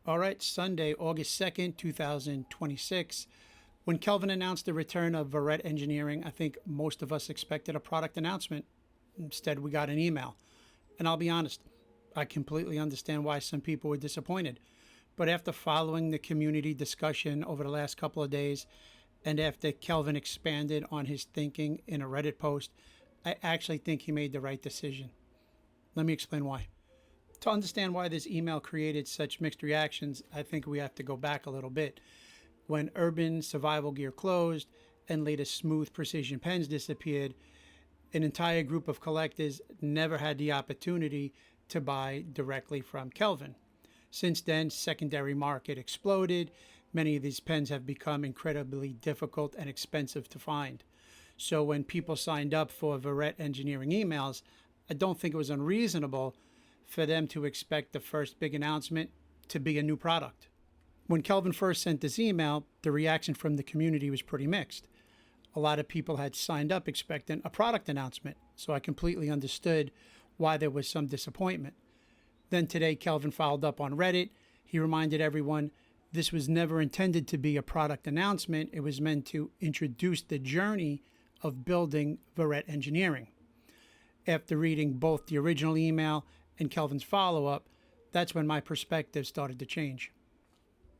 All right, Sunday, August 2nd, 2026. When Kelvin announced the return of Verrett Engineering, I think most of us expected a product announcement. Instead, we got an email. And I'll be honest, I completely understand why some people were disappointed. But after following the community discussion over the last couple of days, and after Kelvin expanded on his thinking in a Reddit post, I actually think he made the right decision. Let me explain why. To understand why this email created such mixed reactions, I think we have to go back a little bit. When urban survival gear closed and later smooth precision pens disappeared, an entire group of collectors never had the opportunity to buy directly from Kelvin. Since then, secondary market exploded. Many of these pens have become incredibly difficult and expensive to find. So when people signed up for Verrett Engineering emails, I don't think it was unreasonable for them to expect the first big announcement to be a new product. When Kelvin first sent this email, the reaction from the community was pretty mixed. A lot of people had signed up expecting a product announcement, so I completely understood why there was some disappointment. Then today, Kelvin followed up on Reddit. He reminded everyone this was never intended to be a product announcement. It was meant to introduce the journey of building Verrett Engineering. After reading both the original email and Kelvin's follow-up, that's when my perspective started to change.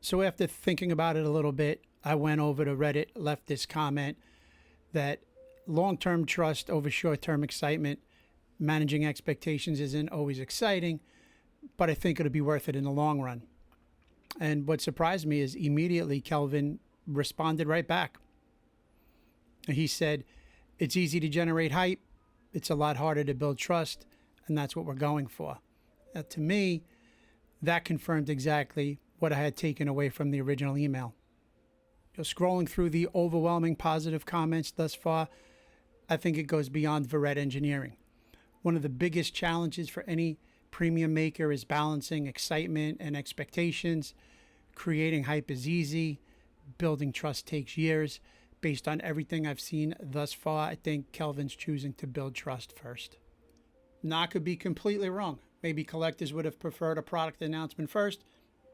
So after thinking about it a little bit, I went over to Reddit, left this comment that long-term trust over short-term excitement, managing expectations isn't always exciting, but I think it'll be worth it in the long run. And what surprised me is immediately Kelvin responded right back. He said, "It's easy to generate hype. It's a lot harder to build trust. And that's what we're going for." Now, to me, that confirmed exactly what I had taken away from the original email. Scrolling through the overwhelming positive comments thus far, I think it goes beyond Verrett Engineering. One of the biggest challenges for any premium maker is balancing excitement and expectations. Creating hype is easy. Building trust takes years. Based on everything I've seen thus far, I think Kelvin's choosing to build trust first. Now, I could be completely wrong. Maybe collectors would have preferred a product announcement first,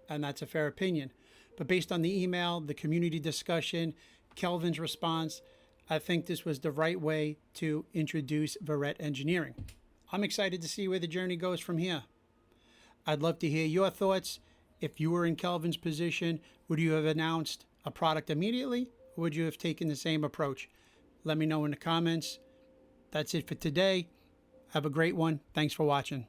and that's a fair opinion. But based on the email, the community discussion, Kelvin's response, I think this was the right way to introduce Verrett Engineering. I'm excited to see where the journey goes from here. I'd love to hear your thoughts. If you were in Kelvin's position, would you have announced a product immediately, or would you have taken the same approach? Let me know in the comments. That's it for today. Have a great one. Thanks for watching.